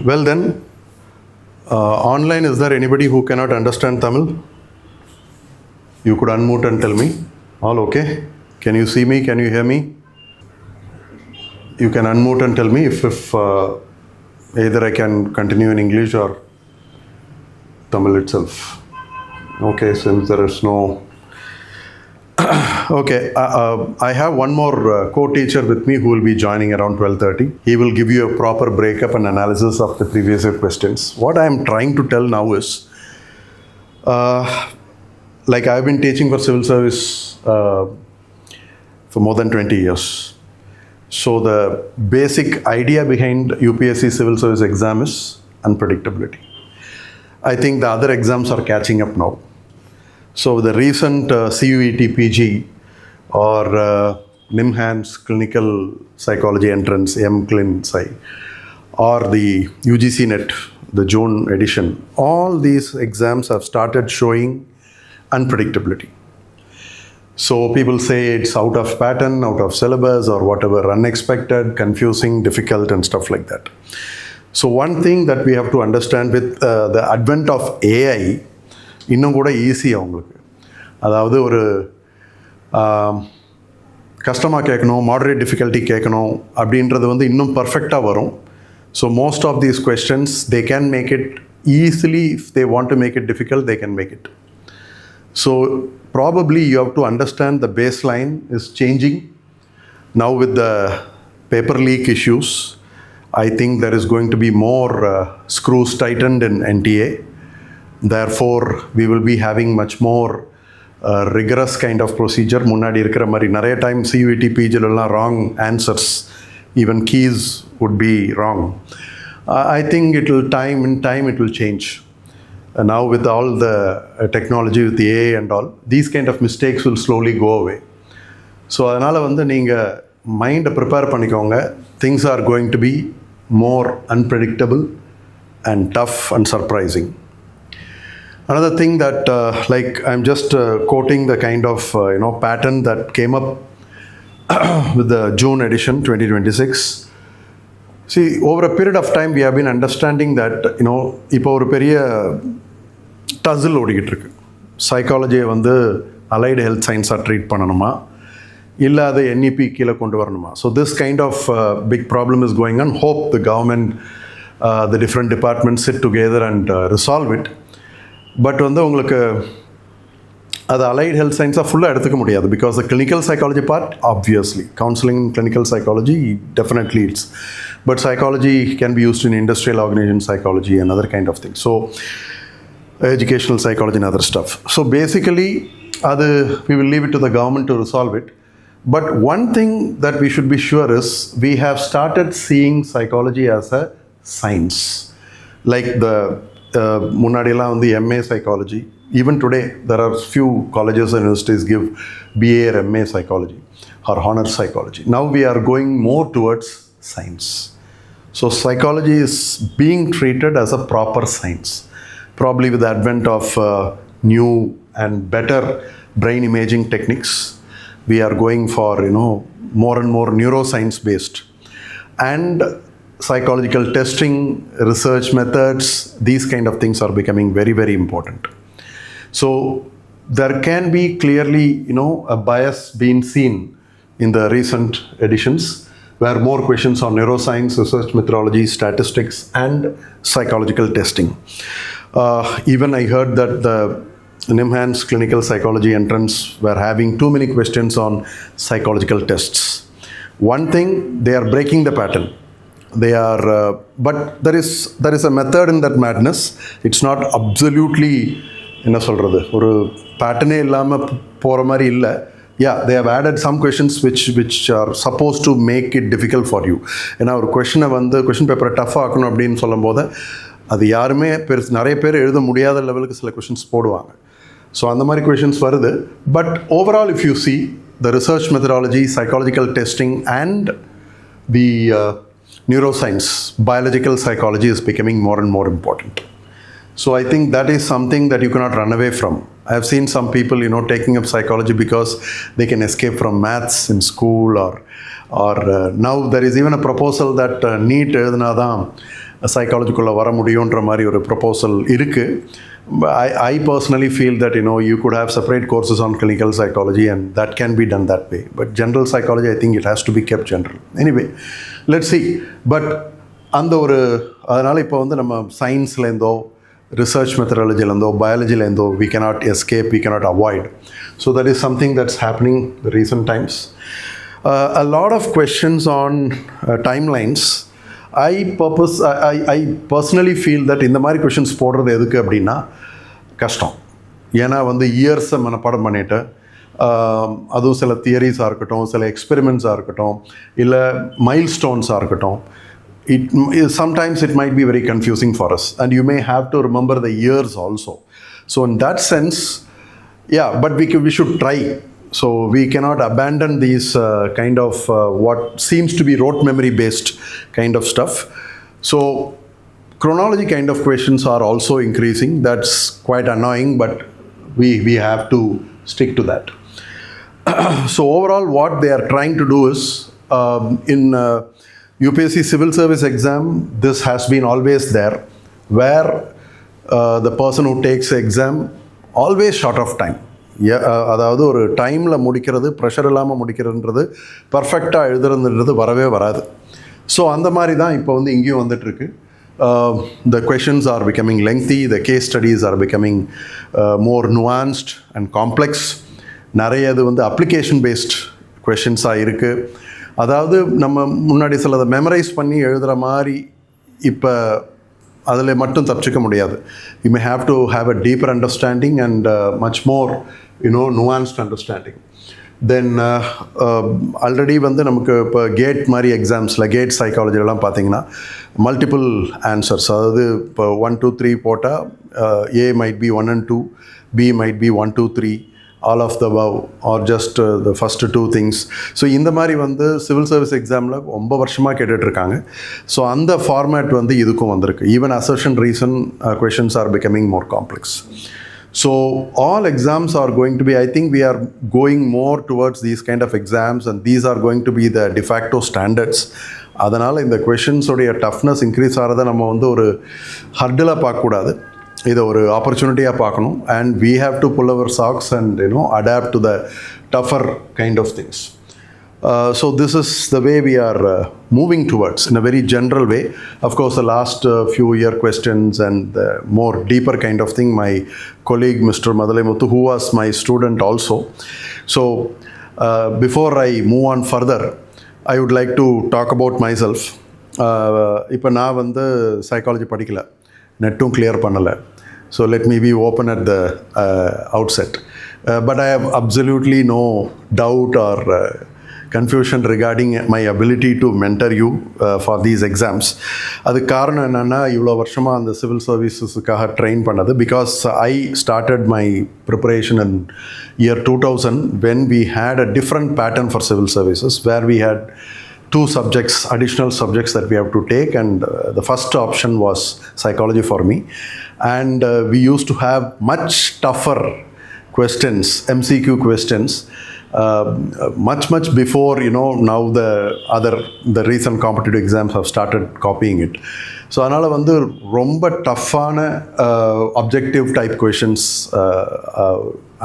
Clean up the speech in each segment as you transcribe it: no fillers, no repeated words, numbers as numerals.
Well then, online, is there anybody who cannot understand Tamil? You could unmute and tell me. All okay? Can you see me? Can you hear me? You can unmute and tell me if either I can continue in English or Tamil itself. Okay, since there is no... Okay, I have one more co-teacher with me who will be joining around 12:30. He will give you a proper breakup and analysis of the previous year questions. What I am trying to tell now is, like I've been teaching for civil service for more than 20 years. So the basic idea behind UPSC civil service exam is unpredictability. I think the other exams are catching up now. So the recent CUET PG or NIMHANS clinical psychology entrance, MCLIN-Psy, or the UGC NET, the June edition, all these exams have started showing unpredictability. So people say it's out of pattern, out of syllabus or whatever, unexpected, confusing, difficult and stuff like that. So one thing that we have to understand with the advent of AI, இன்னும் கூட ஈஸியாக உங்களுக்கு, அதாவது ஒரு கஷ்டமாக கேட்கணும், moderate difficulty கேட்கணும் அப்படின்றது வந்து இன்னும் பர்ஃபெக்டாக வரும். So most of these questions they can make it easily. If they want to make it difficult, they can make it. So probably you have to understand the baseline is changing now with the paper leak issues. I think there is going to be more screws tightened in NTA. Therefore, we will be having much more rigorous kind of procedure. முன்னாடி இருக்கிற மாதிரி நிறைய time CUET PGலாம் wrong answers, even keys would be wrong. I think in time it will change. Now with all the technology, with the AI and all, these kind of mistakes will slowly go away. So அதனால் வந்து நீங்கள் மைண்டை prepare பண்ணிக்கோங்க. Things are going to be more unpredictable and tough and surprising. Another thing that like I'm just quoting the kind of pattern that came up with the June edition 2026. See, over a period of time we have been understanding that இப்போ ஒரு பெரிய tussle ஓடிக்கிட்டு இருக்கு. சைக்காலஜியை வந்து allied health சயின்ஸாக treat பண்ணணுமா, இல்லை அதை NEP கீழே கொண்டு வரணுமா? So this kind of big problem is going on. Hope the government, the different departments sit together and resolve it. But வந்து உங்களுக்கு அது அலைட் ஹெல்த் சயின்ஸாக ஃபுல்லாக எடுத்துக்க முடியாது. Because the clinical psychology part, obviously counselling clinical psychology definitely it's, but psychology can be used in industrial organisation psychology and other kind of thing. So educational psychology and other stuff. So basically, we will leave it to the government to resolve it. But one thing that we should be sure is we have started seeing psychology as a science. Like the munadila on the MA psychology. Even today, there are few colleges and universities give BA or MA psychology or honors psychology. Now we are going more towards science. So psychology is being treated as a proper science. Probably with the advent of new and better brain imaging techniques, we are going for more and more neuroscience based and psychological testing, research methods. These kind of things are becoming very, very important. So there can be clearly a bias being seen in the recent editions, where more questions on neuroscience, research methodology, statistics and psychological testing. Even I heard that the NIMHANS clinical psychology entrance were having too many questions on psychological tests. One thing, they are breaking the pattern. They are, but there is a method in that madness. It's not absolutely என்ன சொல்கிறது, ஒரு பேட்டர்னே இல்லாமல் போகிற மாதிரி இல்லை. Yeah, they have added some questions which are supposed to make it difficult for you. ஏன்னா ஒரு question பேப்பரை டஃப் ஆக்கணும் அப்படின்னு சொல்லும் போது அது யாருமே நிறைய பேர் எழுத முடியாத லெவலுக்கு சில கொஷின்ஸ் போடுவாங்க. ஸோ அந்த மாதிரி கொஷின்ஸ் வருது. But overall if you see the research methodology, psychological testing and the neuroscience, biological psychology is becoming more and more important. So I think that is something that you cannot run away from. I have seen some people, taking up psychology because they can escape from maths in school or now there is even a proposal that NEET எழுதுனாதான் சைக்காலஜிக்குள்ளே வர முடியுன்ற மாதிரி ஒரு proposal இருக்குது. I personally feel that, you could have separate courses on clinical psychology and that can be done that way. But general psychology, I think it has to be kept general. Anyway, let's see. But அதனால் இப்போ வந்து நம்ம சயின்ஸ்லேருந்தோ research மெத்தடாலஜிலேருந்தோ பயாலஜிலேருந்தோ we cannot escape, we cannot avoid. So that is something that's happening in recent times. A lot of questions on timelines. I personally feel that இந்த மாதிரி questions போடுறது எதுக்கு அப்படின்னா கஷ்டம். ஏன்னா வந்து இயர்ஸை மனப்பாடம் பண்ணிவிட்டு அதுவும் சில தியரிஸாக இருக்கட்டும், சில எக்ஸ்பெரிமெண்ட்ஸாக இருக்கட்டும், இல்லை மைல்ஸ்டோன்ஸாக இருக்கட்டும், sometimes it might be very confusing for us and you may have to remember the years also. So in that sense, yeah, but we should try. So we cannot abandon these kind of what seems to be rote memory based kind of stuff. So chronology kind of questions are also increasing. That's quite annoying, but we have to stick to that. So overall what they are trying to do is in UPSC civil service exam, this has been always there, where the person who takes the exam always short of time. அதாவது ஒரு டைமில் முடிக்கிறது, pressure இல்லாமல் முடிக்கிறதுன்றது, பர்ஃபெக்டாக எழுதுறதுன்றது வரவே வராது. So அந்த மாதிரி தான் இப்போ வந்து இங்கேயும் வந்துட்டுருக்கு. The questions are becoming lengthy, the case studies are becoming more nuanced and complex. நிறைய இது வந்து அப்ளிகேஷன் பேஸ்ட் கொஷின்ஸாக இருக்குது. அதாவது நம்ம முன்னாடி சிலதை மெமரைஸ் பண்ணி எழுதுகிற மாதிரி இப்போ அதில் மட்டும் தப்பிச்சிக்க முடியாது. You may have to have a deeper understanding and much more, nuanced understanding. Then already வந்து நமக்கு இப்போ கேட் மாதிரி எக்ஸாம்ஸில் கேட் சைக்காலஜிலலாம் பார்த்தீங்கன்னா மல்டிபிள் ஆன்சர்ஸ், அதாவது இப்போ 1 2 3 போட்டால் A might be 1 and 2, B might be 1 2 3, all of the above or just the first two things. So இந்த மாதிரி வந்து சிவில் சர்வீஸ் எக்ஸாமில் ரொம்ப வருஷமாக கேட்டுட்ருக்காங்க. ஸோ அந்த ஃபார்மேட் வந்து இதுக்கும் வந்திருக்கு. Even assertion reason questions are becoming more complex. So all exams are going to be, I think we are going more towards these kind of exams and these are going to be the de facto standards. அதனால் இந்த கொஷின்ஸோடைய toughness increase ஆகிறத நம்ம வந்து ஒரு ஹர்டிலாக பார்க்கக்கூடாது, இதை ஒரு ஆப்பர்ச்சுனிட்டியாக பார்க்கணும். And we have to pull our socks and adapt to the tougher kind of things. So this is the way we are moving towards in a very general way. Of course, the last few year questions and the more deeper kind of thing, my colleague Mr. Madalaimuthu, who was my student also. So before I move on further, I would like to talk about myself. இப்போ நான் வந்து psychology படிக்கல, நெட்டும் clear பண்ணலை. So let me be open at the outset. But I have absolutely no doubt or confusion regarding my ability to mentor you for these exams. அதுக்கு காரணம் என்னென்னா, இவ்வளோ வருஷமாக அந்த சிவில் சர்வீசஸுக்காக ட்ரெயின் பண்ணது. Because I started my preparation in year 2000 when we had a different pattern for civil services, where we had 2 subjects, additional subjects that we have to take, and the first option was psychology for me. And we used to have much tougher questions, MCQ questions, much before now the recent competitive exams have started copying it. So அதனால் வந்து ரொம்ப டஃப்பான objective type questions,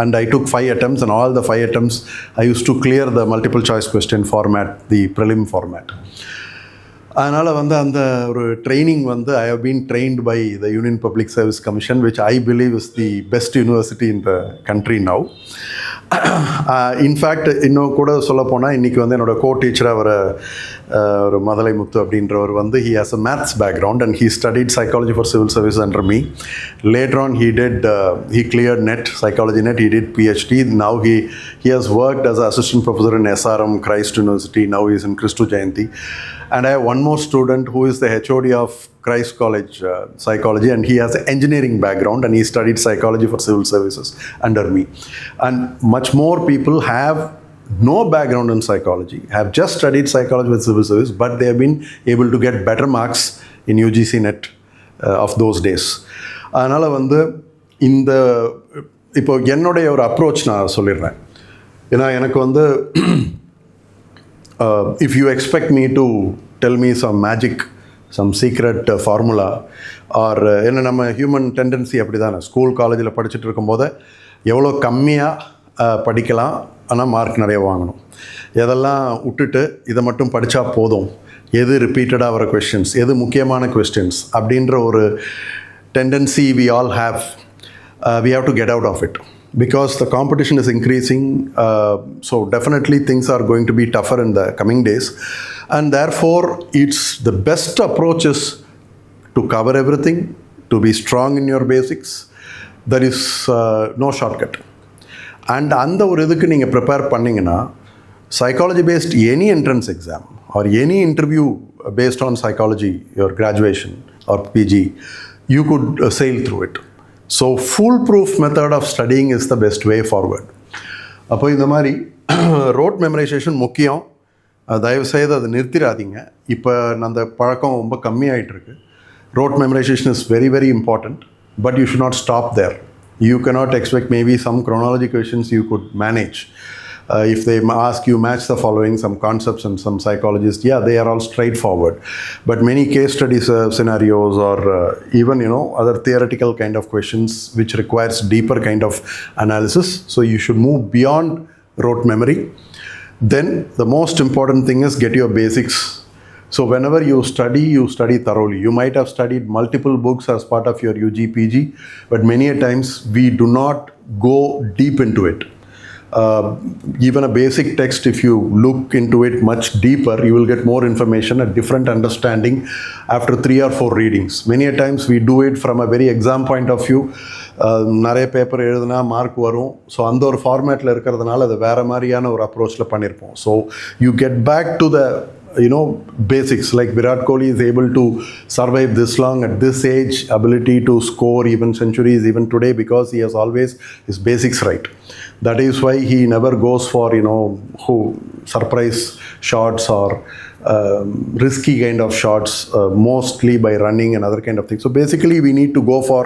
and I took 5 attempts, and all the 5 attempts I used to clear the multiple choice question format, the prelim format. அதனால் வந்து அந்த ஒரு training வந்து I have been trained by the Union Public Service Commission, which I believe is the best university in the country now. In fact இன்னும் கூட சொல்லப்போனால் இன்றைக்கி வந்து என்னோடய டீச்சராக ஒரு மதலைமுத்து அப்படின்றவர் வந்து he has a maths background and he studied psychology for civil service under me. Later on he cleared NET, psychology NET, he did PhD. Now he has worked as an assistant professor in SRM, Christ University. Now he is in Christu Jayanti. And I have one more student who is the HOD of Christ College Psychology, and he has an engineering background and he studied psychology for civil services under me. And much more people have no background in psychology, have just studied psychology with civil service, but they have been able to get better marks in UGC NET of those days. அதனால் வந்து இந்த இப்போ என்னுடைய ஒரு approach நான் சொல்லிடுறேன். ஏன்னா எனக்கு வந்து if you expect me to tell me some magic some secret formula or என்ன நம்ம ஹியூமன் டெண்டன்சி அப்படி தானே. ஸ்கூல் காலேஜில் படிச்சுட்டு இருக்கும்போது எவ்வளோ கம்மியாக படிக்கலாம், ஆனால் மார்க் நிறைய வாங்கணும். எதெல்லாம் விட்டுட்டு இதை மட்டும் படித்தா போதும், எது ரிப்பீட்டடாக வர கொஸ்டின்ஸ், எது முக்கியமான கொஸ்டின்ஸ் அப்படின்ற ஒரு tendency we all have. We have to get out of it because the competition is increasing. So definitely things are going to be tougher in the coming days, and therefore it's the best approach is to cover everything, to be strong in your basics. There is no shortcut. And அந்த ஒரு இதுக்கு நீங்கள் prepare பண்ணிங்கன்னா psychology based any entrance exam or any interview based on psychology, your graduation or PG, you could sail through it. So foolproof method of studying is the best way forward. அப்போ இந்த மாதிரி road memorisation முக்கியம், தயவுசெய்து அதை நிறுத்திடாதீங்க. இப்போ அந்த பழக்கம் ரொம்ப கம்மியாயிட்டிருக்கு. Rote memorization is very very important, but you should not stop there. You cannot expect maybe some chronology questions you could manage. If they ask you match the following, some concepts and some psychologists, yeah, they are all straightforward. But many case studies scenarios or even other theoretical kind of questions which requires deeper kind of analysis. So you should move beyond rote memory. Then the most important thing is get your basics. So whenever you study thoroughly. You might have studied multiple books as part of your UG PG, but many a times we do not go deep into it. Even a basic text, if you look into it much deeper, you will get more information, a different understanding after 3 or 4 readings. Many a times we do it from a very exam point of view. நிறைய paper எழுதுனா mark வரும். So அந்த ஒரு ஃபார்மேட்டில் இருக்கிறதுனால அது வேறு மாதிரியான ஒரு அப்ரோச்சில் பண்ணியிருப்போம். So you get back to the basics, like Virat Kohli is able to survive this long at this age, ability to score even centuries even today because he has always his basics right. That is why he never goes for surprise shots or risky kind of shots, mostly by running and other kind of things. So basically we need to go for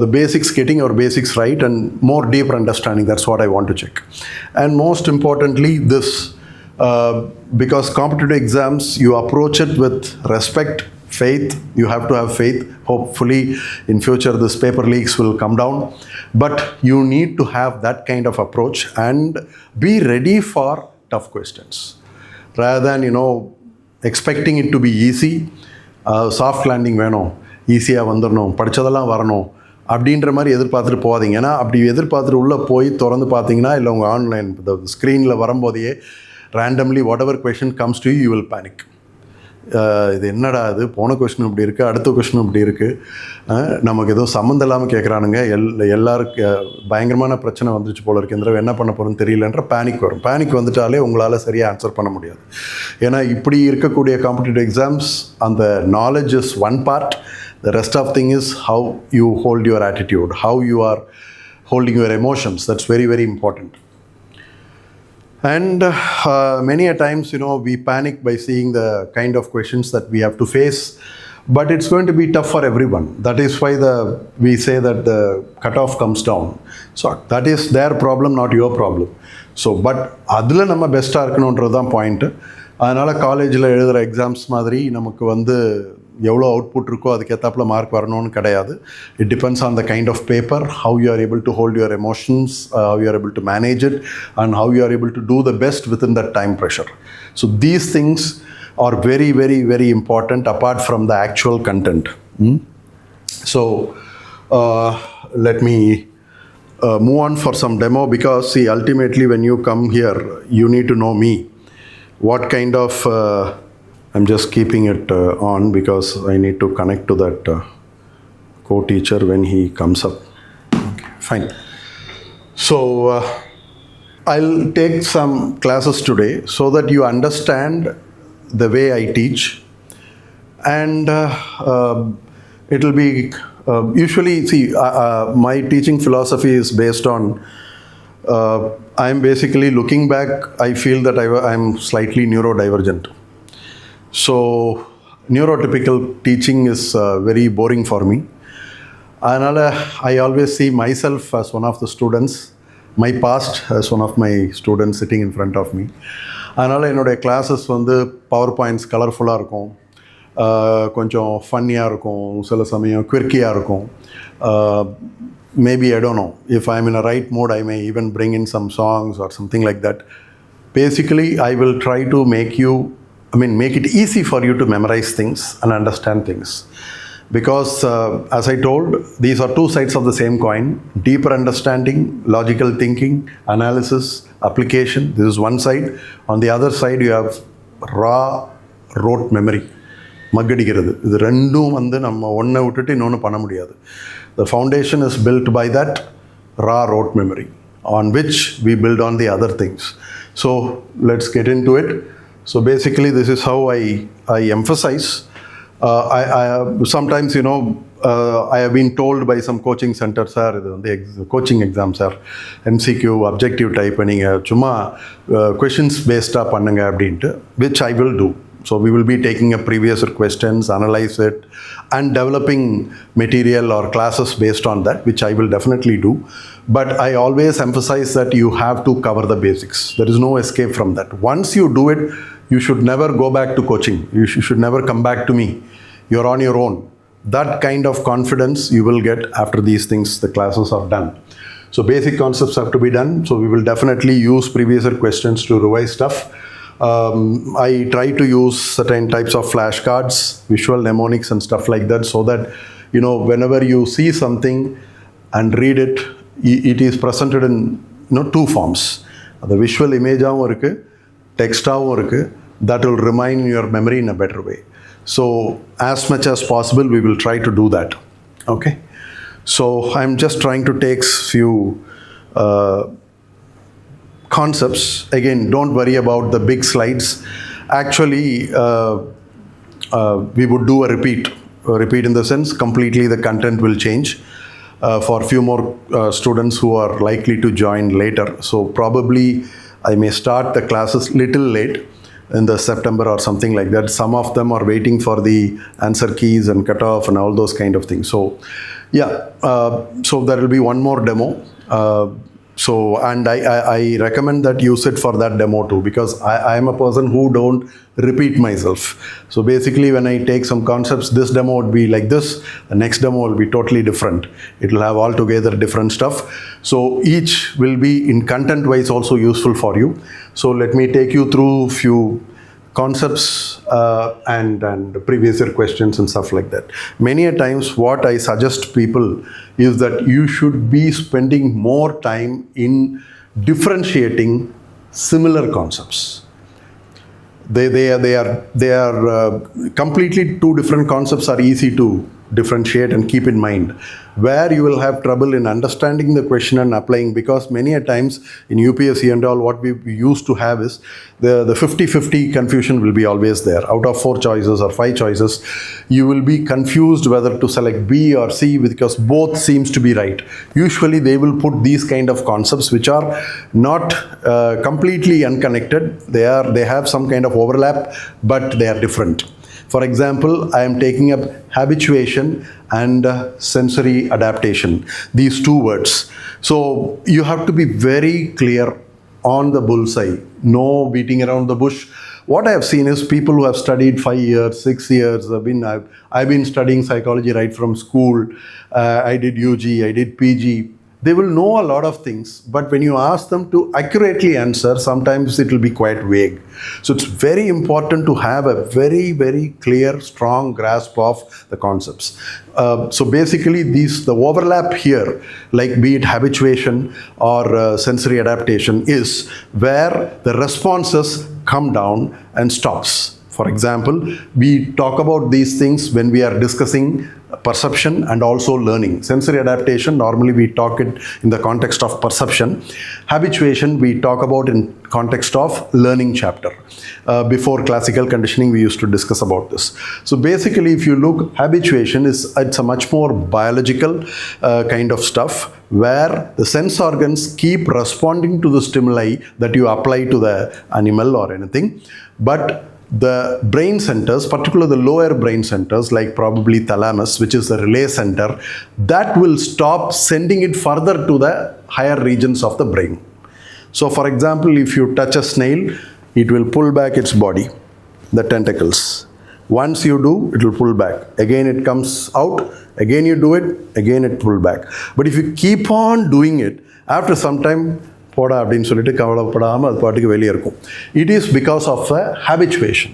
the basics, getting our basics right and more deeper understanding. That's what I want to check. And most importantly this, because competitive exams, you approach it with respect, faith. You have to have faith. Hopefully in future this paper leaks will come down, but you need to have that kind of approach and be ready for tough questions rather than expecting it to be easy. Soft landing வேணும், ஈஸியாக வந்துடணும், படித்ததெல்லாம் வரணும் அப்படின்ற மாதிரி எதிர்பார்த்துட்டு போகாதீங்க. ஏன்னா அப்படி எதிர்பார்த்துட்டு உள்ளே போய் திறந்து பார்த்தீங்கன்னா இல்லை உங்கள் ஆன்லைன் ஸ்க்ரீனில் வரும்போதையே randomly whatever question comes to you, you will panic. இது என்னடா அது, போன கொஸ்டின் இப்படி இருக்குது, அடுத்த கொஸ்டின் இப்படி இருக்குது, நமக்கு ஏதோ சம்மந்தம் இல்லாமல் கேட்குறானுங்க, எல்லாருக்கு பயங்கரமான பிரச்சனை வந்துச்சு போல இருக்கு, இந்த தடவை என்ன பண்ண போகிறோன்னு தெரியலன்ற பேனிக் வரும். பேனிக் வந்துட்டாலே உங்களால் சரியாக ஆன்சர் பண்ண முடியாது. ஏன்னா இப்படி இருக்கக்கூடிய காம்படிட்டிவ் எக்ஸாம்ஸ் அந்த knowledge is one part, the rest of thing is how you hold your attitude, how you are holding your emotions. That's very very important. And many a times we panic by seeing the kind of questions that we have to face, but it's going to be tough for everyone. That is why we say that the cutoff comes down. So that is their problem, not your problem. So but adla nama best ah irukணும்ன்றது தான் point. அதனால் காலேஜில் எழுதுகிற exams மாதிரி நமக்கு எவ்வளோ output இருக்கோ அதுக்கேற்றாப்புல mark வரணும்னு கிடையாது. It depends on the kind of paper, how you are able to hold your emotions, how you are able to manage it and how you are able to do the best within that time pressure. So these things are very very very important apart from the actual content. So let me move on for some demo because see ultimately when you come here you need to know me. What kind of I'm just keeping it on because I need to connect to that co-teacher when he comes up. Okay, fine. So I'll take some classes today so that you understand the way I teach, and it will be usually see my teaching philosophy is based on I'm basically looking back, I feel that I'm slightly neurodivergent. So neurotypical teaching is very boring for me. And I always see myself as one of the students, my past as one of my students sitting in front of me. அதனால் என்னுடைய classes PowerPoints கலர்ஃபுல்லாக இருக்கும், கொஞ்சம் ஃபன்னியாக இருக்கும், சில சமயம் குவிர்க்கியாக இருக்கும். Maybe, I don't know, if I'm in a right mood, I may even bring in some songs or something like that. Basically, I will try to make it easy for you to memorize things and understand things. Because, as I told, these are two sides of the same coin. Deeper understanding, logical thinking, analysis, application. This is one side. On the other side, you have raw rote memory. மக்கடிக்கிறது. இது ரெண்டும் நம்ம ஒன்றை விட்டுட்டு இன்னொன்று பண்ண முடியாது. The foundation is built by that raw rote memory on which we build on the other things. So let's get into it. So basically this is how I emphasize. I sometimes, I have been told by some coaching centers, sir, the coaching exams, sir, MCQ, objective type, நீங்கள் சும்மா questions based பண்ணுங்க அப்படின்ட்டு, which I will do. So we will be taking up previous questions, analyze it, and developing material or classes based on that, which I will definitely do. But I always emphasize that you have to cover the basics. There is no escape from that. Once you do it, you should never go back to coaching. You should never come back to me. You're on your own. That kind of confidence you will get after these things, the classes are done. So basic concepts have to be done. So we will definitely use previous questions to revise stuff. I try to use certain types of flashcards, visual mnemonics and stuff like that, so that whenever you see something and read it, it is presented in two forms. The visual image ஆவும் இருக்கு, text ஆவும் இருக்கு. That will remind your memory in a better way. So as much as possible we will try to do that. Okay, so I'm just trying to take few concepts. Again, don't worry about the big slides. Actually, we would do a repeat in the sense completely the content will change for few more students who are likely to join later. So probably I may start the classes little late in the September or something like that. Some of them are waiting for the answer keys and cutoff and all those kind of things. So yeah, so there will be one more demo. So, and I recommend that use it for that demo too, because I am a person who don't repeat myself. So basically when I take some concepts, this demo would be like this, the next demo will be totally different. It will have altogether different stuff. So each will be in content wise also useful for you. So let me take you through few concepts and previous year questions and stuff like that. Many a times what I suggest people is that you should be spending more time in differentiating similar concepts. They are completely two different concepts are easy to differentiate and keep in mind. Where you will have trouble in understanding the question and applying, because many a times in UPSC and all, what we used to have is the 50-50 confusion will be always there. Out of 4 choices or 5 choices, you will be confused whether to select B or C, because both seems to be right. Usually they will put these kind of concepts which are not completely unconnected. They have some kind of overlap, but they are different. For example, I am taking up habituation and sensory adaptation, these two words. So you have to be very clear on the bullseye, no beating around the bush. What I have seen is people who have studied 5 years, 6 years, I've been studying psychology right from school. I did UG, I did PG. They will know a lot of things, but when you ask them to accurately answer, sometimes it will be quite vague. So it's very important to have a very, very clear, strong grasp of the concepts. So basically the overlap here, like be it habituation or sensory adaptation, is where the responses come down and stops. For example, we talk about these things when we are discussing perception and also learning. Sensory adaptation, normally we talk it in the context of perception. Habituation, we talk about in context of learning chapter. Before classical conditioning, we used to discuss about this. So basically, if you look, habituation it's a much more biological kind of stuff, where the sense organs keep responding to the stimuli that you apply to the animal or anything. But the brain centers, particularly the lower brain centers, like probably thalamus, which is the relay center, that will stop sending it further to the higher regions of the brain. So for example, if you touch a snail, it will pull back its body, the tentacles, Once you do, it will pull back. Again it comes out, again you do it, again it pull back. But if you keep on doing it, after some time, it is because of habituation.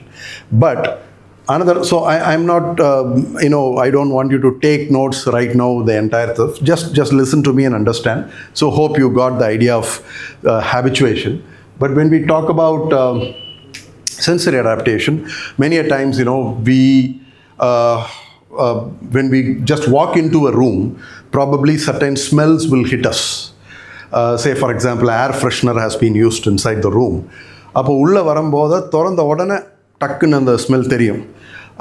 But another, so I'm not, I don't want you to take notes right now, the entire stuff. Just listen to me and understand. So hope you got the idea of habituation. But when we talk about sensory adaptation, many a times, we, when we just walk into a room, probably certain smells will hit us. Say for example, air freshener has been used inside the room. அப்போ உள்ள வரும்போது திறந்த உடனே டக்குன்னு அந்த smell தெரியும்.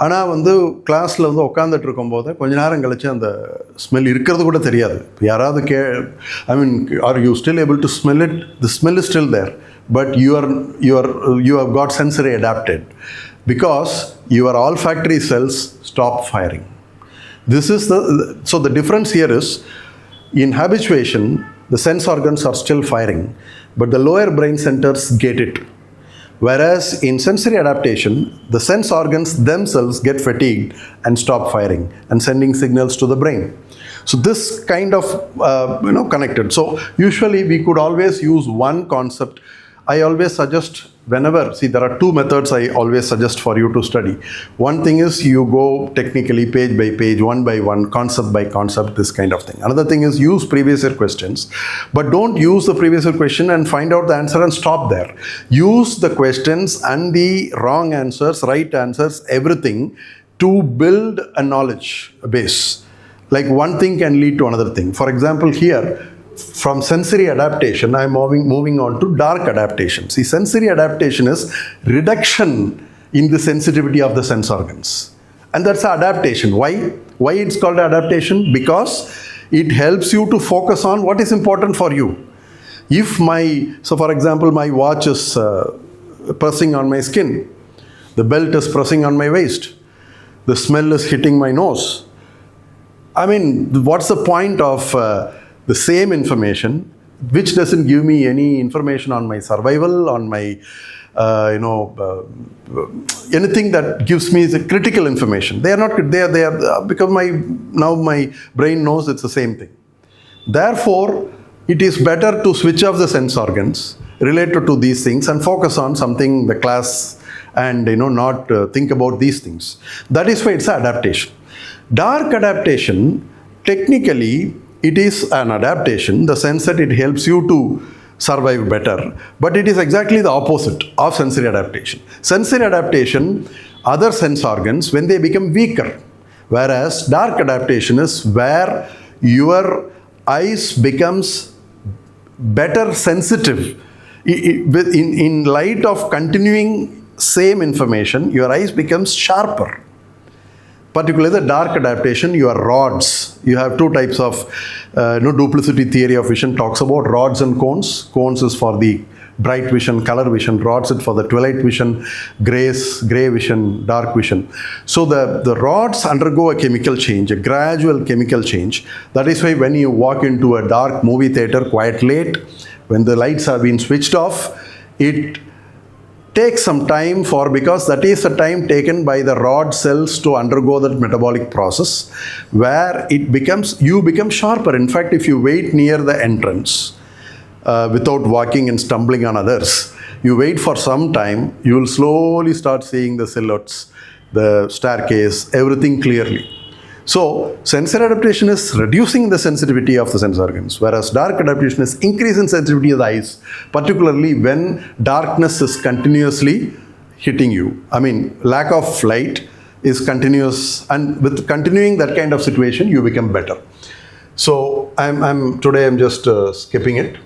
ஆனால் கிளாஸில் உட்காந்துட்டு இருக்கும்போது கொஞ்ச நேரம் கழிச்சு அந்த ஸ்மெல் இருக்கிறது கூட தெரியாது. யாராவது are you still able to smell it? The smell is still there, but you have got sensory adapted because your olfactory cells stop firing. This is so the difference here is, in habituation, the sense organs are still firing, but the lower brain centers get it. Whereas in sensory adaptation, the sense organs themselves get fatigued and stop firing and sending signals to the brain. So this kind of, connected. So usually we could always use one concept. I always suggest whenever, there are two methods I always suggest for you to study. One thing is you go technically page by page, one by one, concept by concept, this kind of thing. Another thing is use previous year questions, but don't use the previous year question and find out the answer and stop there. Use the questions and the wrong answers, right answers, everything to build a knowledge base. Like one thing can lead to another thing. For example, here, from sensory adaptation, I'm moving on to dark adaptation. See, sensory adaptation is reduction in the sensitivity of the sense organs. And that's adaptation. Why it's called adaptation? Because it helps you to focus on what is important for you. So for example, my watch is pressing on my skin. The belt is pressing on my waist. The smell is hitting my nose. What's the point of the same information, which doesn't give me any information on my survival, on my, anything that gives me the critical information. They are because now my brain knows it's the same thing. Therefore, it is better to switch off the sense organs related to these things and focus on something, the class, and not think about these things. That is why it's adaptation. Dark adaptation, technically, it is an adaptation, the sense that it helps you to survive better, but it is exactly the opposite of sensory adaptation. Sensory adaptation, other sense organs, when they become weaker, whereas dark adaptation is where your eyes becomes better sensitive. In light of continuing same information, your eyes becomes sharper. Particularly the dark adaptation, your rods. You have two types of, duplicity theory of vision talks about rods and cones. Cones is for the bright vision, color vision. Rods is for the twilight vision, gray vision, dark vision. So the rods undergo a chemical change, a gradual chemical change. That is why when you walk into a dark movie theater quite late, when the lights have been switched off, it takes some time because that is the time taken by the rod cells to undergo that metabolic process, where you become sharper. In fact, if you wait near the entrance without walking and stumbling on others, you wait for some time, you will slowly start seeing the silhouettes, the staircase, everything clearly. So sensory adaptation is reducing the sensitivity of the sense organs, whereas dark adaptation is increasing sensitivity of the eyes, particularly when darkness is continuously hitting you. Lack of light is continuous, and with continuing that kind of situation, you become better. So today I'm just skipping it.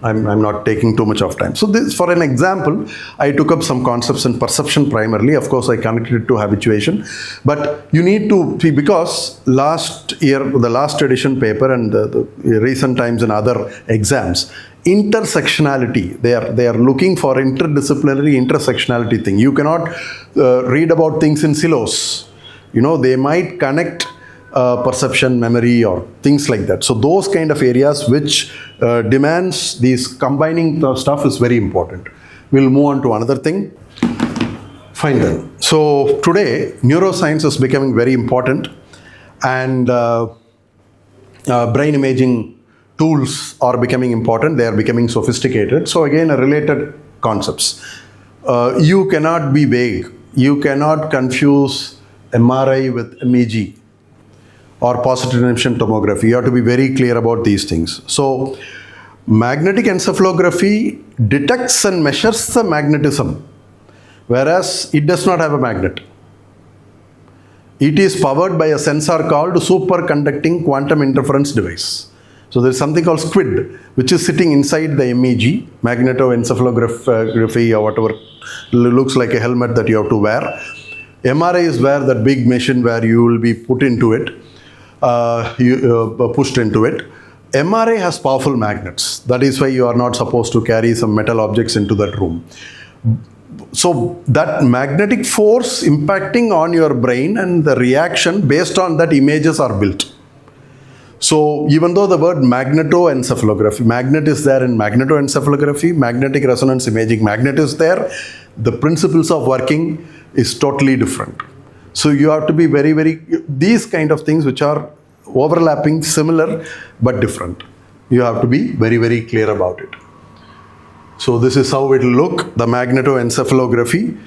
I'm not taking too much of time. So this, for an example, I took up some concepts in perception primarily. Of course, I connected it to habituation. But you need to see, because last year, the last edition paper and the recent times in other exams, intersectionality, they are looking for interdisciplinary intersectionality thing. You cannot read about things in silos. They might connect perception, memory, or things like that. So those kind of areas which demands these combining stuff is very important. We'll move on to another thing. Fine then. So today, neuroscience is becoming very important, and brain imaging tools are becoming important. They are becoming sophisticated. So again, related concepts. You cannot be vague. You cannot confuse MRI with MEG or positive emission tomography. You have to be very clear about these things. So magnetic encephalography detects and measures the magnetism, whereas it does not have a magnet. It is powered by a sensor called superconducting quantum interference device. So there is something called SQUID, which is sitting inside the MEG, magnetoencephalography or whatever, looks like a helmet that you have to wear. MRI is where that big machine where you will be put into it, pushed into it. MRI has powerful magnets. That is why you are not supposed to carry some metal objects into that room. So that magnetic force impacting on your brain and the reaction based on that images are built. So even though the word magnetoencephalography, magnet is there in magnetoencephalography, magnetic resonance imaging, magnet is there, the principles of working is totally different. So you have to be these kind of things which are overlapping, similar, but different. You have to be very clear about it. So this is how it will look, the magnetoencephalography,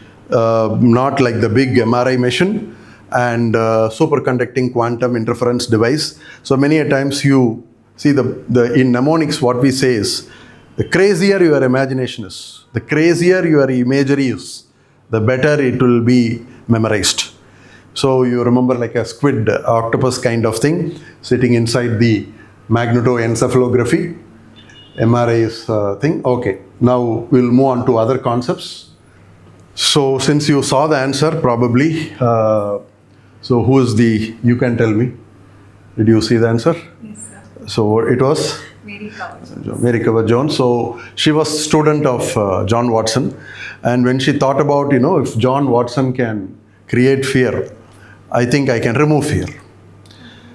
not like the big MRI machine, and superconducting quantum interference device. So many a times you see in mnemonics what we say is, the crazier your imagination is, the crazier your imagery is, the better it will be memorized. So you remember like a squid, octopus kind of thing sitting inside the magnetoencephalography. MRI is thing. Okay, now we'll move on to other concepts. So since you saw the answer probably, so who is you can tell me. Did you see the answer? Yes, sir. So it was? Mary Cover Jones. So she was student of John Watson. And when she thought about, if John Watson can create fear, I think I can remove fear.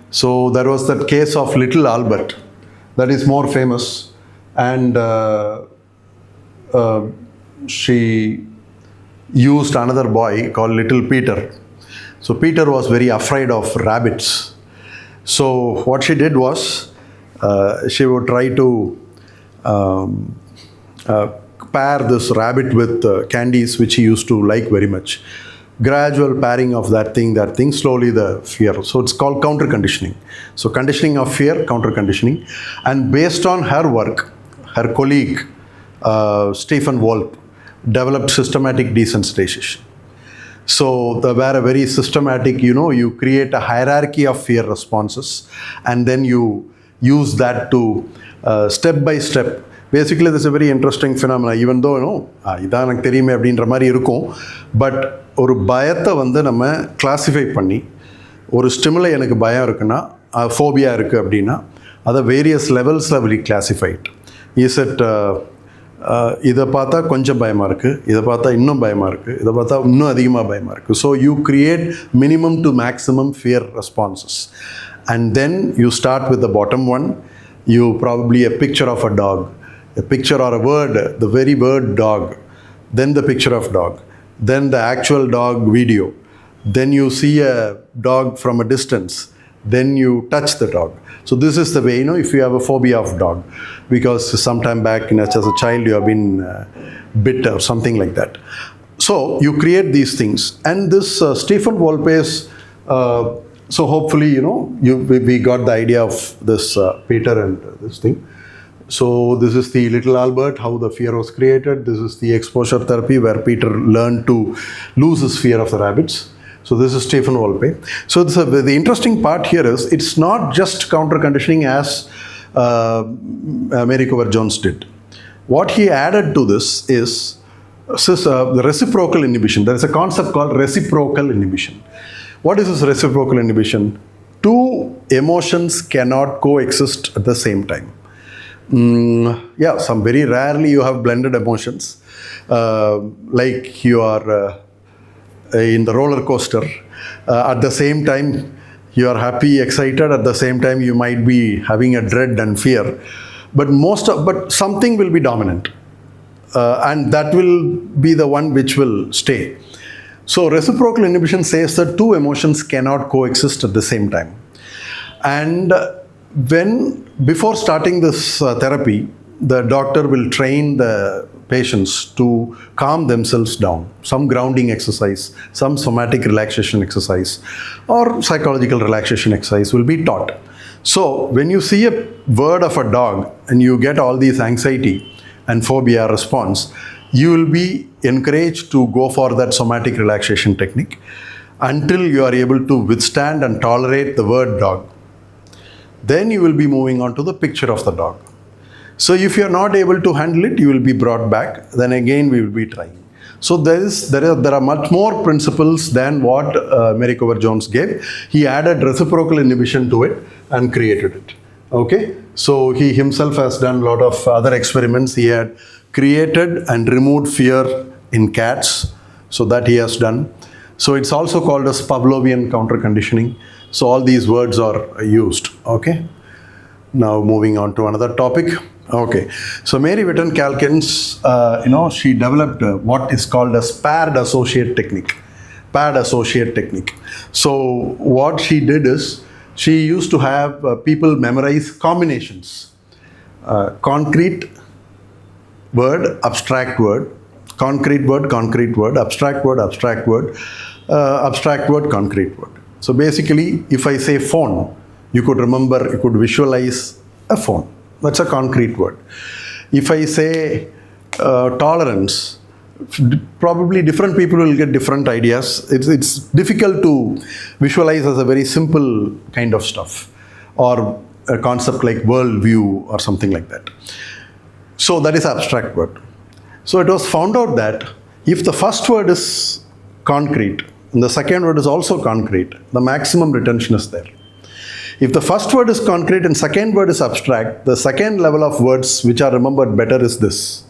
So there was that case of little Albert that is more famous. And she used another boy called Little Peter. So Peter was very afraid of rabbits. So what she did was, she would try to pair this rabbit with candies which he used to like very much. Gradual pairing of that thing, slowly the fear. So it's called counter conditioning. So conditioning of fear, counter conditioning. And based on her work, her colleague, Stephen Wolpe, developed systematic desensitization. So they were a very systematic, you create a hierarchy of fear responses, and then you use that to step by step. Basically, this is a very interesting phenomenon, even though, இதான் எனக்கு தெரியுமே அப்படின்ற மாதிரி இருக்கும். But ஒரு பயத்தை நம்ம classify பண்ணி, ஒரு ஸ்டிமுலை எனக்கு பயம் இருக்குன்னா, ஃபோபியா இருக்குது அப்படின்னா, அதை வேரியஸ் லெவல்ஸில் will classify it. Is it இதை பார்த்தா கொஞ்சம் பயமாக இருக்குது, இதை பார்த்தா இன்னும் பயமாக இருக்குது, இதை பார்த்தா இன்னும் அதிகமாக பயமாக இருக்குது. So you create minimum to maximum fear responses. And then you start with the bottom one. You probably a picture of a dog, a picture or a word, the very word dog, then the picture of dog, then the actual dog video, then you see a dog from a distance, then you touch the dog. So this is the way, if you have a phobia of dog, because sometime back as a child you have been bit or something like that. So you create these things, and this Stephen Wolpe's so hopefully, we got the idea of this Peter and this thing. So this is the little Albert, how the fear was created. This is the exposure therapy where Peter learned to lose his fear of the rabbits. So this is Stephen Wolpe. So the interesting part here is, it's not just counter conditioning as Mary Cover Jones did. What he added to this is the reciprocal inhibition. There is a concept called reciprocal inhibition. What is this reciprocal inhibition? Two emotions cannot coexist at the same time. Some very rarely you have blended emotions. Like you are in the roller coaster. At the same time, you are happy, excited. At the same time, you might be having a dread and fear. But something will be dominant. And that will be the one which will stay. So reciprocal inhibition says that two emotions cannot coexist at the same time. And before starting this therapy, the doctor will train the patients to calm themselves down. Some grounding exercise, some somatic relaxation exercise, or psychological relaxation exercise will be taught. So when you see a word of a dog and you get all these anxiety and phobia response, you will be encouraged to go for that somatic relaxation technique until you are able to withstand and tolerate the word dog. Then you will be moving on to the picture of the dog. So if you are not able to handle it, you will be brought back. Then again we will be trying. So there are much more principles than what Merricover-Jones gave. He added reciprocal inhibition to it and created it. Okay. So he himself has done a lot of other experiments. He had created and removed fear in cats. So that he has done. So it's also called as Pavlovian counter conditioning. So all these words are used. Okay. Now moving on to another topic. Okay, so Mary Whitten Calkins, she developed what is called as paired associate technique. Paired associate technique. So what she did is, she used to have people memorize combinations. Concrete word, abstract word, concrete word, abstract word, abstract word, abstract word, concrete word. So basically, if I say phone, you could remember, you could visualize a phone. That's a concrete word. If I say tolerance, probably different people will get different ideas. It's difficult to visualize as a very simple kind of stuff, or a concept like worldview or something like that. So that is abstract word. So it was found out that if the first word is concrete and the second word is also concrete, the maximum retention is there. If the first word is concrete and second word is abstract, the second level of words which are remembered better is this: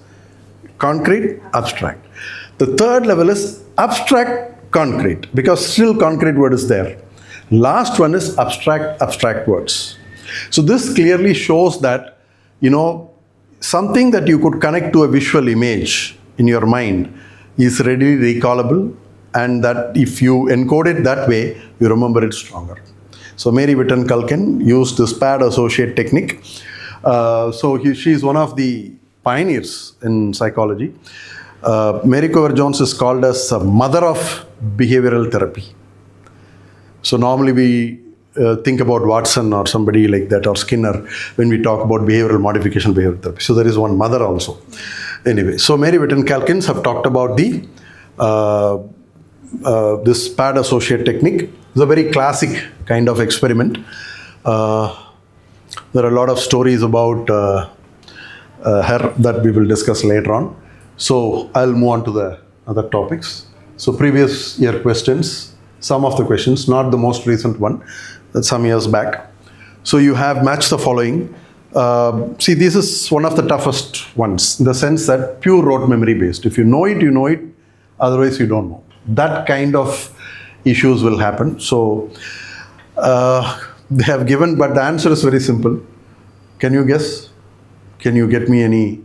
concrete, abstract. The third level is abstract, concrete, because still concrete word is there. Last one is abstract words. So this clearly shows that, something that you could connect to a visual image in your mind is readily recallable, and that if you encode it that way, you remember it stronger. So Mary Whitten Calkins used this paired associate technique. She is one of the pioneers in psychology. Merricover-Jones is called as a mother of behavioral therapy. So normally we think about Watson or somebody like that, or Skinner, when we talk about behavioral modification, behavioral therapy. So there is one mother also. Anyway, so Mary Whitten Calkins have talked about the this paired associate technique. It's a very classic kind of experiment. There are a lot of stories about her that we will discuss later on. So I'll move on to the other topics. So previous year questions, some of the questions, not the most recent one, that's some years back. So you have matched the following. See, this is one of the toughest ones, in the sense that pure rote memory based. If you know it, you know it. Otherwise, you don't know. That kind of issues will happen. So they have given, but the answer is very simple. Can you guess? Can you get me any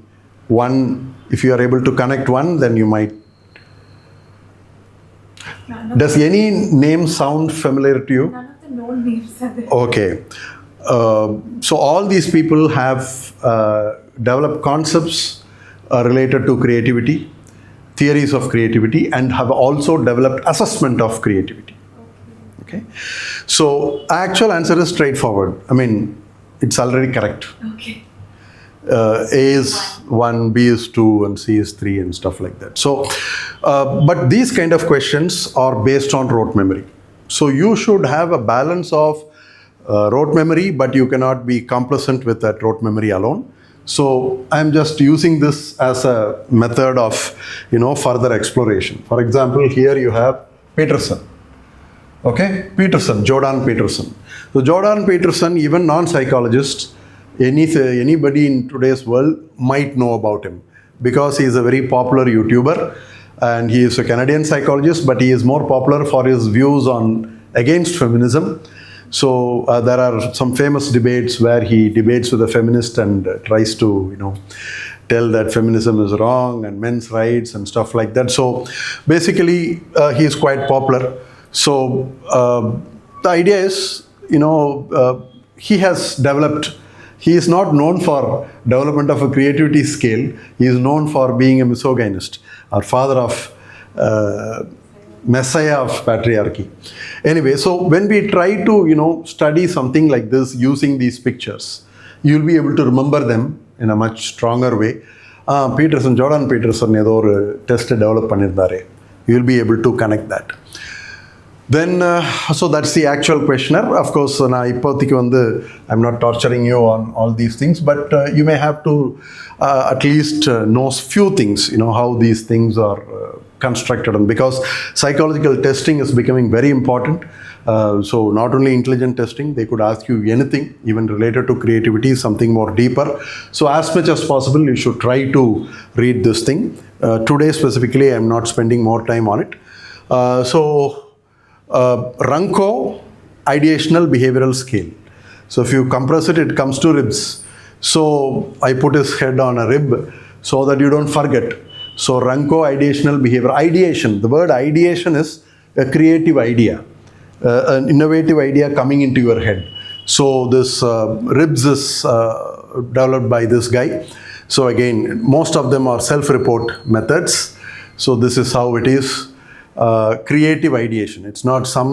one? If you are able to connect one, then you might. Does any name sound familiar to you? None of the known names are there. Okay. So all these people have developed concepts related to creativity, theories of creativity, and have also developed assessment of creativity. Okay. So actual answer is straightforward. I mean, it's already correct. Okay. A is 1, B is 2, and C is 3, and stuff like that. So, but these kind of questions are based on rote memory. So you should have a balance of rote memory, but you cannot be complacent with that rote memory alone. So I'm just using this as a method of, further exploration. For example, here you have Peterson. Okay, Jordan Peterson. So Jordan Peterson, even non-psychologists, anybody in today's world might know about him, because he is a very popular YouTuber, and he is a Canadian psychologist, but he is more popular for his views on against feminism. So there are some famous debates where he debates with a feminist and tries to, tell that feminism is wrong and men's rights and stuff like that. So basically, he is quite popular. So the idea is, he has developed, he is not known for development of a creativity scale. He is known for being a misogynist, or father of messiah of patriarchy. Anyway, so when we try to, study something like this using these pictures, you'll be able to remember them in a much stronger way. Jordan Peterson ஏதோ ஒரு test develop பண்ணியிருந்தாரு. You'll be able to connect that. Then, so that's the actual questionnaire. Of course, I'm not torturing you on all these things, but you may have to at least know few things, how these things are constructed. And because psychological testing is becoming very important, so not only intelligent testing, they could ask you anything, even related to creativity, something more deeper. So as much as possible, you should try to read this thing. Today specifically, I'm not spending more time on it. Runco ideational behavioral scale. So if you compress it, it comes to ribs. So I put his head on a rib so that you don't forget. So Runco ideational behavior. Ideation, the word ideation is a creative idea, an innovative idea coming into your head. So this ribs is developed by this guy. So again, most of them are self-report methods. So this is how it is. Creative ideation. It's not some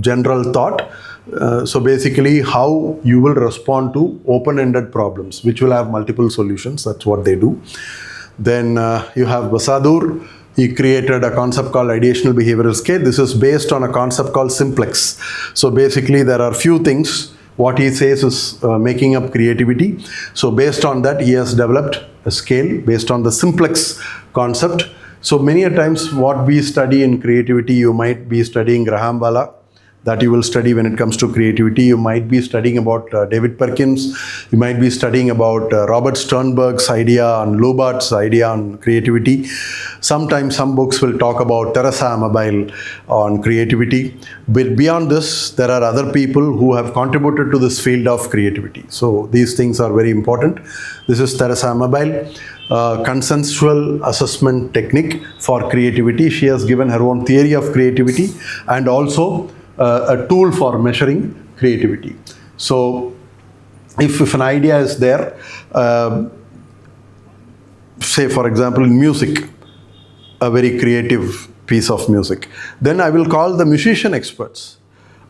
general thought. So basically, how you will respond to open-ended problems, which will have multiple solutions. That's what they do. Then you have Basadur. He created a concept called ideational behavioral scale. This is based on a concept called simplex. So basically, there are few things. What he says is making up creativity. So based on that, he has developed a scale based on the simplex concept. So many a times what we study in creativity, you might be studying Graham Balla, that you will study when it comes to creativity. You might be studying about David Perkins. You might be studying about Robert Sternberg's idea and Lobart's idea on creativity. Sometimes some books will talk about Teresa Amabile on creativity. But beyond this, there are other people who have contributed to this field of creativity. So these things are very important. This is Teresa Amabile. Consensual assessment technique for creativity. She has given her own theory of creativity and also a tool for measuring creativity. So if an idea is there, say for example in music, a very creative piece of music, then I will call the musician experts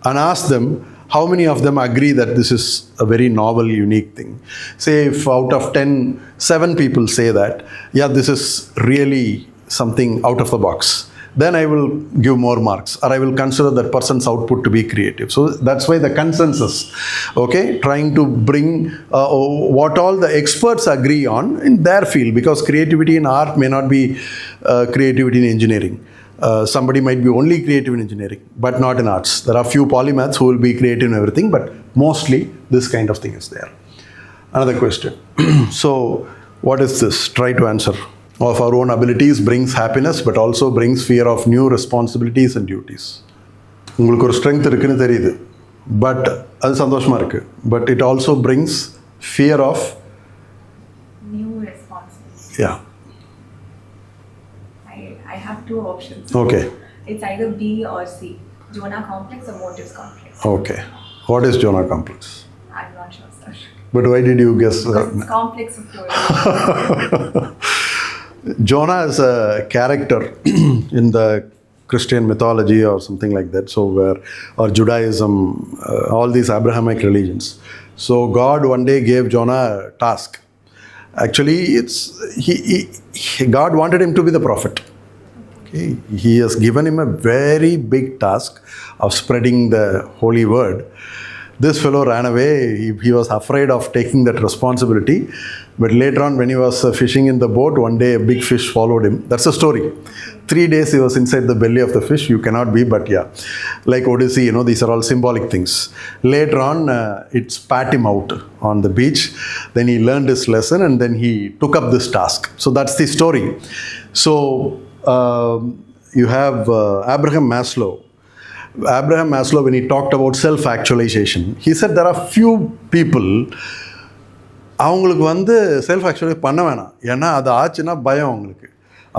and ask them how many of them agree that this is a very novel, unique thing. Say if out of 10, 7 people say that, yeah, this is really something out of the box, then I will give more marks, or I will consider that person's output to be creative. So that's why the consensus, okay, trying to bring what all the experts agree on in their field, because creativity in art may not be creativity in engineering. Somebody might be only creative in engineering, but not in arts. There are few polymaths who will be creative in everything, but mostly this kind of thing is there. Another question. So, what is this? Try to answer. Of our own abilities brings happiness, but also brings fear of new responsibilities and duties. உங்களுக்கு ஒரு strength இருக்குன்னு தெரியுது, but அது சந்தோஷமா இருக்கு. But it also brings fear of new responsibilities. Yeah. I have two options. Okay. It's either B or C. Jonah complex or motives complex. Okay. What is Jonah complex? I'm not sure, sir. But why did you guess? Because it's complex of story. Jonah is a character in the Christian mythology or something like that. So or Judaism, all these Abrahamic religions. So God one day gave Jonah a task. Actually, God wanted him to be the prophet. Okay. He has given him a very big task of spreading the holy word. This fellow ran away. He was afraid of taking that responsibility. But later on, when he was fishing in the boat, one day a big fish followed him. That's the story. 3 days he was inside the belly of the fish. You cannot be, but yeah. Like Odyssey, these are all symbolic things. Later on, it spat him out on the beach. Then he learned his lesson and then he took up this task. So that's the story. So you have Abraham Maslow. When he talked about self-actualization, he said there are few people அவங்களுக்கு வந்து self actually பண்ண வேணாம். ஏன்னா அது ஆச்சுன்னா பயம் அவங்களுக்கு.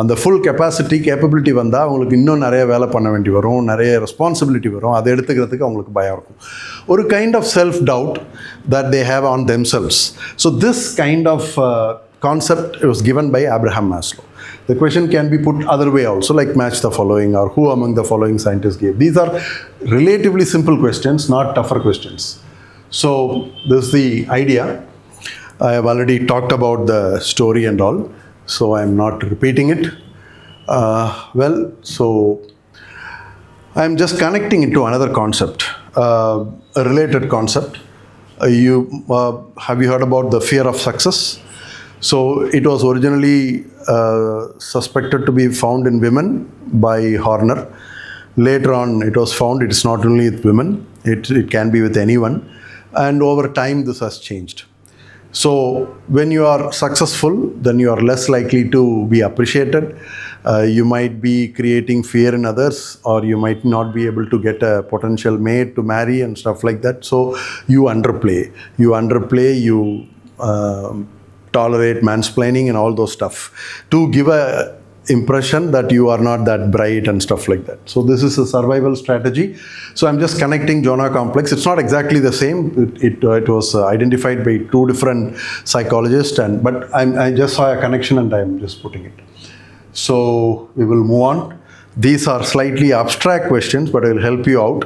அந்த ஃபுல் கெப்பாசிட்டி கேப்பபிலிட்டி வந்தால் அவங்களுக்கு இன்னும் நிறைய வேலை பண்ண வேண்டி வரும், நிறைய ரெஸ்பான்சிபிலிட்டி வரும். அதை எடுத்துக்கிறதுக்கு அவங்களுக்கு பயம் இருக்கும். ஒரு kind of self doubt that they have on themselves. So this kind of concept was given by Abraham Maslow. The question can be put other way also, like match the following or who among the following scientists gave. These are relatively simple questions, not tougher questions. So this is the idea. I have already talked about the story and all, so I am not repeating it. So I am just connecting it to another concept, a related concept. Have you heard about the fear of success? So it was originally suspected to be found in women by Horner. Later on it was found it is not only with women, it can be with anyone, and over time this has changed. So when you are successful, then you are less likely to be appreciated. You might be creating fear in others, or you might not be able to get a potential mate to marry and stuff like that. So you underplay, you tolerate mansplaining and all those stuff to give a impression that you are not that bright and stuff like that. So this is a survival strategy. So I'm just connecting Jonah complex. It's not exactly the same. It was identified by two different psychologists, but I just saw a connection and I'm just putting it. So we will move on. These are slightly abstract questions, but it will help you out.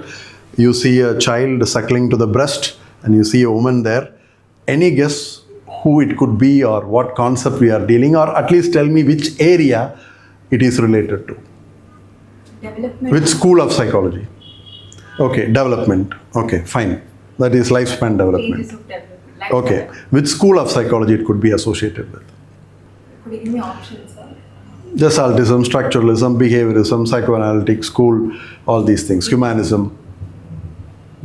You see a child suckling to the breast and you see a woman there. Any guess who it could be or what concept we are dealing, or at least tell me which area it is related to? Development. Which school of psychology? Okay, development. Okay, fine. That is lifespan development. Stages of development. Okay, which school of psychology it could be associated with? Could you give me options, sir? Just autism, structuralism, behaviorism, psychoanalytic school, all these things. Humanism.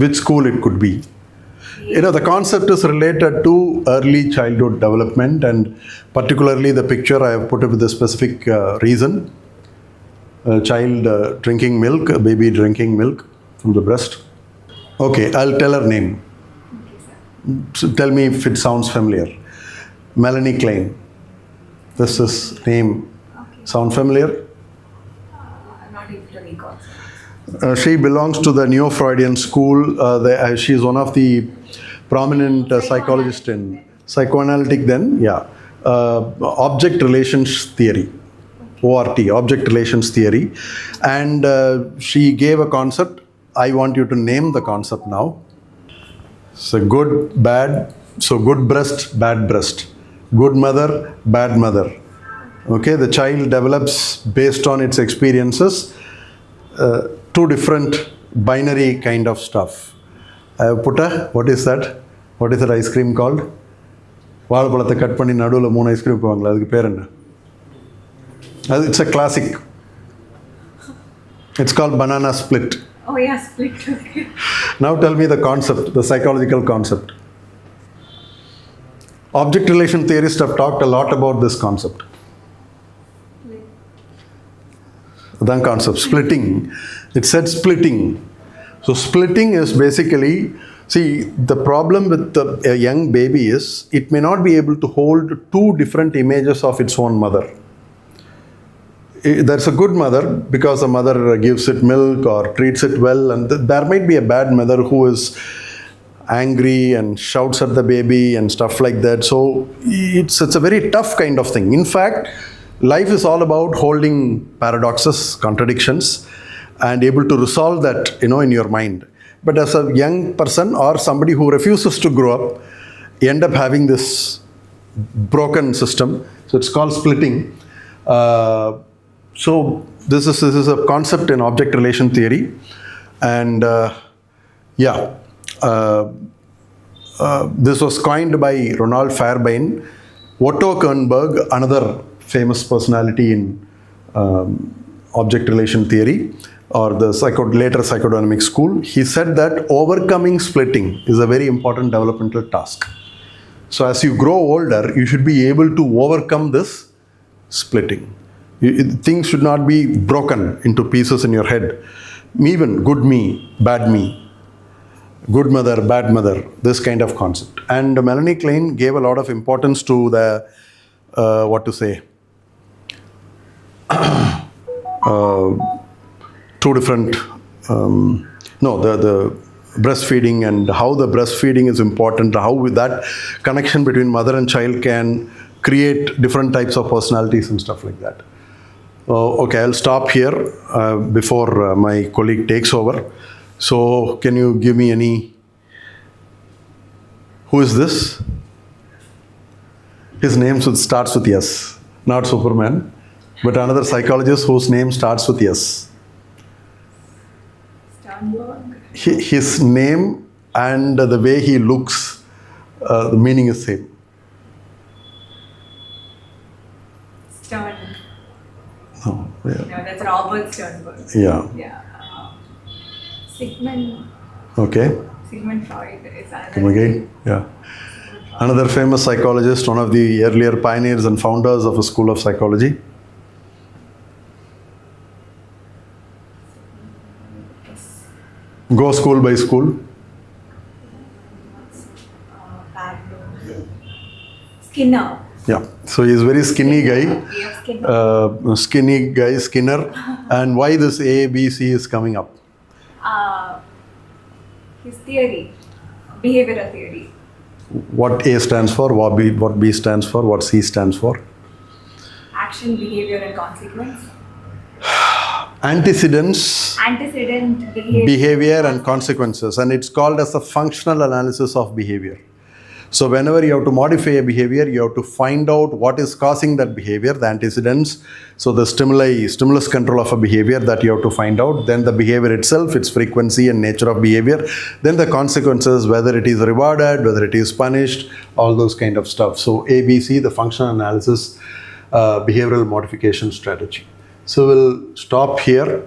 Which school it could be? The concept is related to early childhood development, and particularly the picture I have put it with a specific reason. A child drinking milk, a baby drinking milk from the breast. Okay, I'll tell her name. Okay, sir. So tell me if it sounds familiar. Melanie Klein. This is name. Okay. Sound familiar? I'm not able to recall, sir. She belongs to the Neo-Freudian school. She is one of the prominent psychologists in psychoanalytic then, object relations theory, ORT, object relations theory. And she gave a concept. I want you to name the concept now. So good, bad. So good breast, bad breast. Good mother, bad mother. Okay, the child develops based on its experiences. Two different binary kind of stuff. I have put what is that? What is that ice cream called? வாழைப்பழத்தை cut பண்ணி நடுவில் 3 ice cream போவாங்களா, அதுக்கு பேர் என்ன? It's a classic. It's called banana split. Oh yeah, split. Okay. Now tell me the concept, the psychological concept. Object relation theorists have talked a lot about this concept. The concept, splitting. It said splitting. So splitting is basically, see, the problem with a young baby is it may not be able to hold two different images of its own mother. There's a good mother because the mother gives it milk or treats it well, and there might be a bad mother who is angry and shouts at the baby and stuff like that. So it's a very tough kind of thing. In fact, life is all about holding paradoxes, contradictions, and able to resolve that, in your mind. But as a young person or somebody who refuses to grow up, you end up having this broken system. So it's called splitting. So this is a concept in object relation theory, and this was coined by Ronald Fairbairn. Otto Kernberg, another famous personality in object relation theory or the later psychodynamic school, he said that overcoming splitting is a very important developmental task. So as you grow older, you should be able to overcome this splitting. Things should not be broken into pieces in your head. Even good me, bad me. good mother, bad mother, this kind of concept. And Melanie Klein gave a lot of importance to the, two different, the breastfeeding and how the breastfeeding is important, how with that connection between mother and child can create different types of personalities and stuff like that. Okay, I'll stop here before my colleague takes over. So can you give me any, who is this? His name starts with S, not Superman, but another psychologist whose name starts with S. Sternberg. His name and the way he looks, the meaning is same. Stern. No, yeah. No, that's Robert Sternberg. Yeah. Yeah. Sigmund Freud is another. Come again? Yeah. Another famous psychologist, one of the earlier pioneers and founders of a school of psychology. Go school by school. Skinner. Yeah. So he's a very skinny guy. Skinner. And why this A, B, C is coming up? His theory, behavioral theory. What A stands for, what B stands for, what C stands for? Action, behavior, and consequence. Antecedent, behavior and consequences, and it's called as the functional analysis of behavior. So whenever you have to modify a behavior, you have to find out what is causing that behavior, the antecedents. So the stimulus control of a behavior that you have to find out, then the behavior itself, its frequency and nature of behavior, then the consequences, whether it is rewarded, whether it is punished, all those kind of stuff. So ABC, the functional analysis, behavioral modification strategy. So we'll stop here.